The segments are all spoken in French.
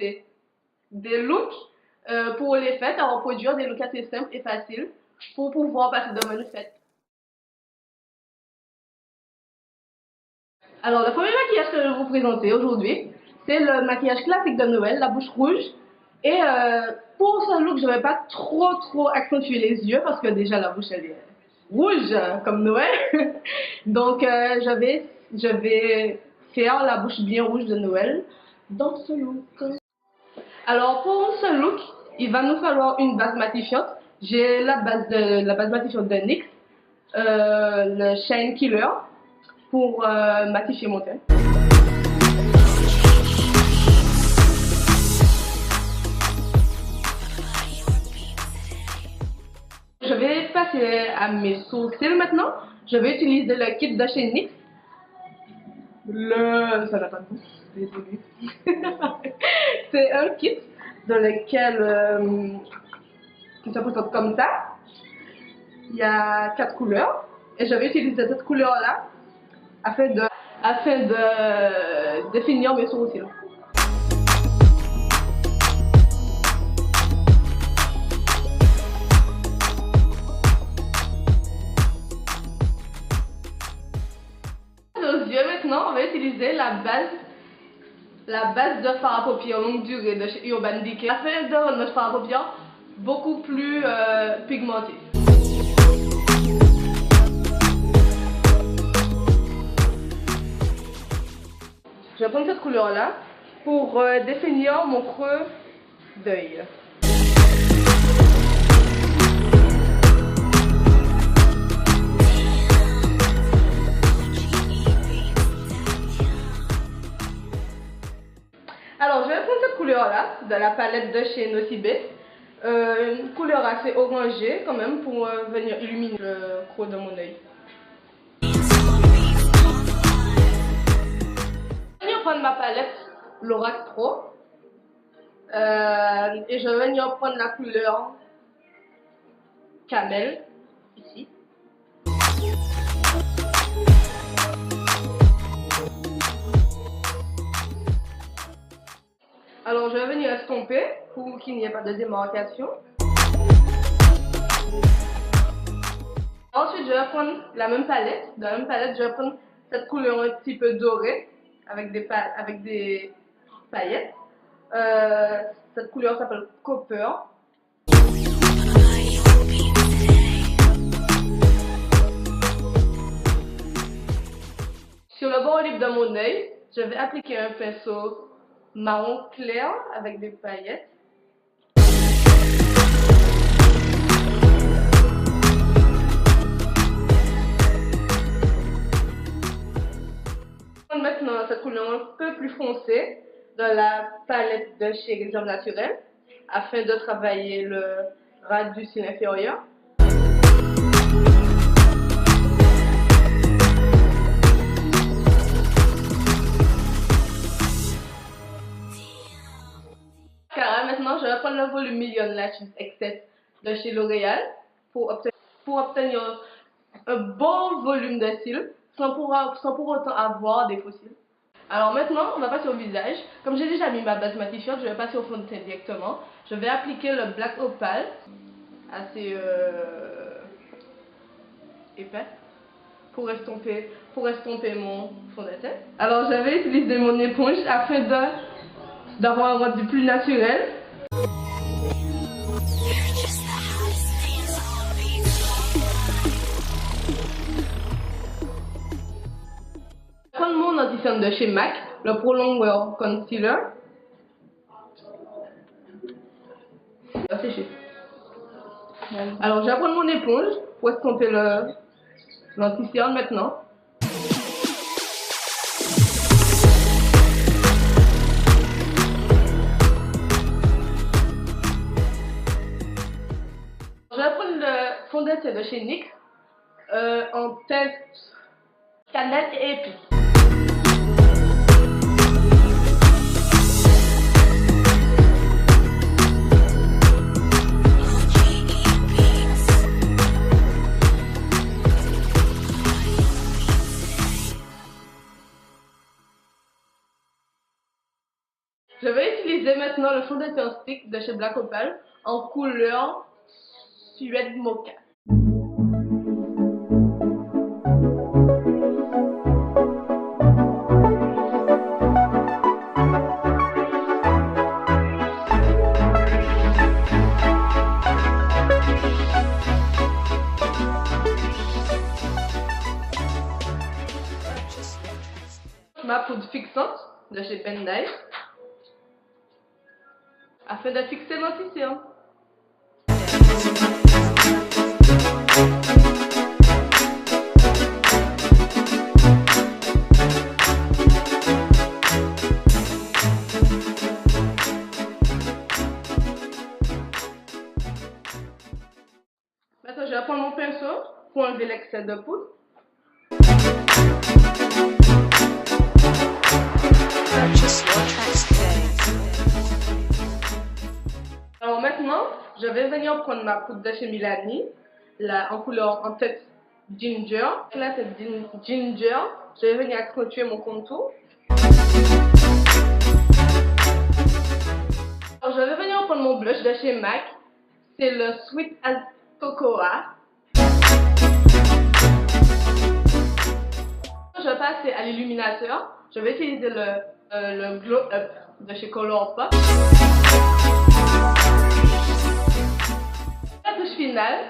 présenter des looks pour les fêtes, à reproduire des looks assez simples et faciles pour pouvoir passer de bonnes fêtes. Alors, le premier maquillage que je vais vous présenter aujourd'hui, c'est le maquillage classique de Noël, la bouche rouge. Et pour ce look, je ne vais pas trop accentuer les yeux parce que déjà la bouche elle est rouge comme Noël. Donc, je vais faire la bouche bien rouge de Noël dans ce look. Alors, pour ce look, il va nous falloir une base matifiante. J'ai la base matifiante de NYX, le Shine Killer, pour matifier mon teint. Je vais passer à mes sourcils maintenant. Je vais utiliser le kit de chez NYX. Ça n'a pas de goût, désolé. C'est un kit dans lequel qui se présente comme ça. Il y a 4 couleurs et je vais utiliser cette couleur-là afin de définir mes sourcils. Aux yeux maintenant, on va utiliser la base de fard à paupières longue durée de chez Urban Decay afin de rendre notre fard à paupières beaucoup plus pigmenté. Je vais prendre cette couleur-là pour définir mon creux d'œil. Alors, je vais prendre cette couleur-là de la palette de chez Nocibe. Une couleur assez orangée quand même pour venir illuminer le creux de mon œil. Prendre ma palette Lorac Pro et je vais venir prendre la couleur Camel ici. Alors je vais venir estomper pour qu'il n'y ait pas de démarcation. Ensuite je vais prendre la même palette. Dans la même palette je vais prendre cette couleur un petit peu dorée avec des paillettes. Cette couleur s'appelle Copper. Sur le bord libre de mon œil, je vais appliquer un pinceau marron clair avec des paillettes. Maintenant cette couleur un peu plus foncée dans la palette de chez Réserve Naturelle afin de travailler le ras du cil inférieur. Maintenant je vais prendre le volume Million Lashes Excess de chez L'Oréal pour obtenir un bon volume de cils sans pour autant avoir des faux cils. Alors maintenant, on va passer au visage. Comme j'ai déjà mis ma base matifiante, je vais passer au fond de teint directement. Je vais appliquer le Black Opal, assez épais, pour estomper mon fond de teint. Alors je vais utiliser mon éponge afin d'avoir un rendu plus naturel. Prendre mon identifiant de chez MAC, le Prolongwear Concealer. Ça va sécher. Alors je vais prendre mon éponge pour estomper l'anti-cerne maintenant. Je vais prendre le fond de teint de chez NYX en teinte cannelle et épice. Je vais utiliser utiliser maintenant le fond de teint stick de chez Black Opal en couleur Suède Mocha. Ma poudre fixante de chez Pendai afin de fixer notre cils. Maintenant, je vais prendre mon pinceau pour enlever l'excès de poudre. Alors maintenant, je vais venir prendre ma poudre de chez Milani, en couleur en tête ginger. Là, c'est ginger. Je vais venir accentuer mon contour. Alors, je vais venir prendre mon blush de chez MAC. C'est le Sweet as Cocoa. Je vais passer à l'illuminateur. Je vais utiliser le Glow Up de chez Colourpop. La touche finale,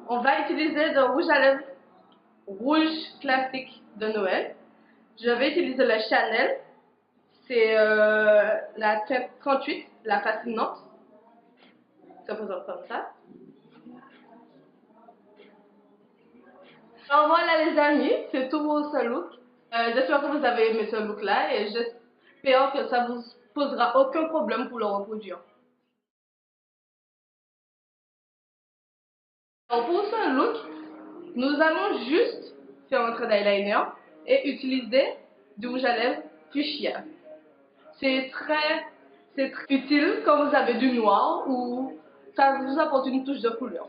on va utiliser le rouge à lèvres rouge classique de Noël. Je vais utiliser le Chanel. C'est la teinte 38, la fascinante. Ça présente comme ça. Alors voilà les amis, c'est tout pour ce look. J'espère que vous avez aimé ce look là et j'espère que ça vous posera aucun problème pour le reproduire. Alors pour ce look, nous allons juste faire un trait d'eyeliner et utiliser du rouge à lèvres fuchsia. C'est très utile quand vous avez du noir ou ça vous apporte une touche de couleur.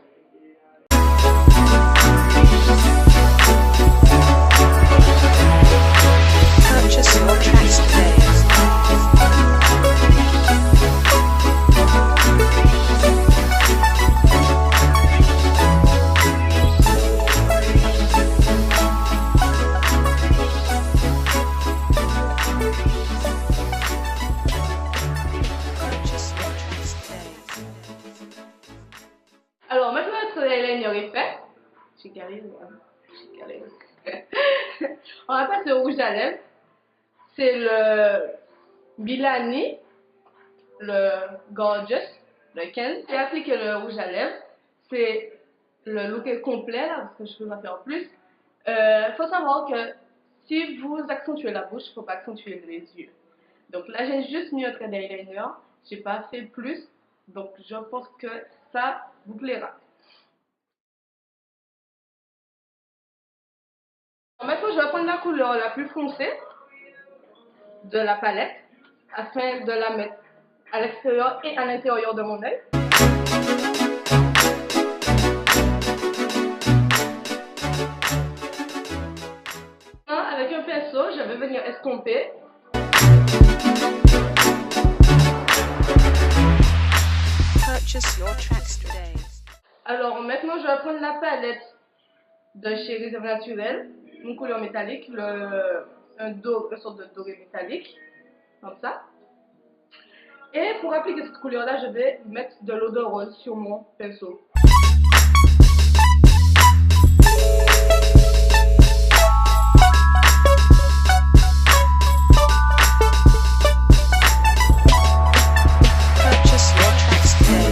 Purchase your tracks today. Alors maintenant notre eyeliner est fait. J'ai galéré. On va passer au rouge à lèvres. C'est le Milani, le Gorgeous, le Ken. J'ai appliqué le rouge à lèvres. C'est le look est complet là, parce que je peux pas faire plus. Faut savoir que si vous accentuez la bouche, il ne faut pas accentuer les yeux. Donc là, j'ai juste mis un trait d'eyeliner. J'ai pas fait plus. Donc je pense que ça vous plaira. Maintenant, je vais prendre la couleur la plus foncée de la palette afin de la mettre à l'extérieur et à l'intérieur de mon œil. Avec un pinceau, je vais venir estomper. Purchase your tracks today. Alors maintenant, je vais prendre la palette de chez Réserve Naturelle, une couleur métallique, une sorte de doré métallique, comme ça. Et pour appliquer cette couleur-là, je vais mettre de l'eau de rose sur mon pinceau. Purchase your tracks today.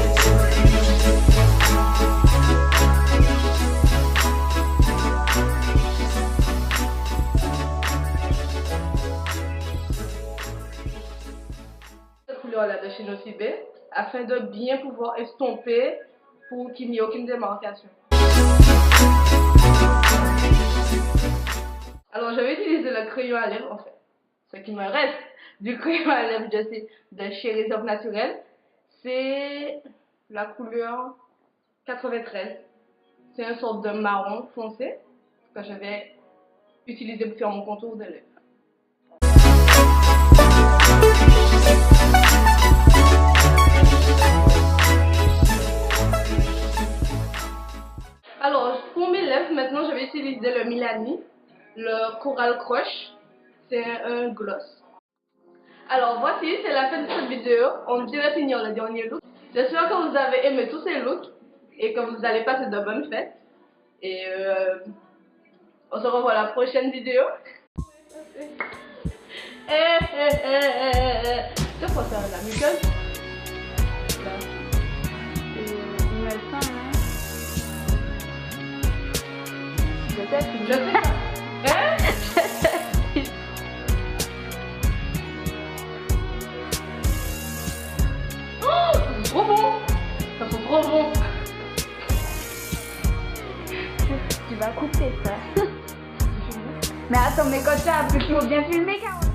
Cette couleur-là de chez Nocibé, afin de bien pouvoir estomper pour qu'il n'y ait aucune démarcation. Alors je vais utiliser le crayon à lèvres en fait. Ce qui me reste du crayon à lèvres de chez Réserve Naturelle, c'est la couleur 93. C'est une sorte de marron foncé que je vais utiliser pour faire mon contour de lèvres. utilisé le Milani, le Coral Crush. C'est un gloss. Alors voici, c'est la fin de cette vidéo. On dirait finir le dernier look. J'espère que vous avez aimé tous ces looks et que vous allez passer de bonnes fêtes. Et on se revoit à la prochaine vidéo. Je pense à la muqueuse. Il me semble, hein. Je sais pas. Oh, c'est trop bon. Ça sent trop bon. Tu vas couper ça. Mais attends, mais quand tu as appris qu'il faut bien filmer, Caroline.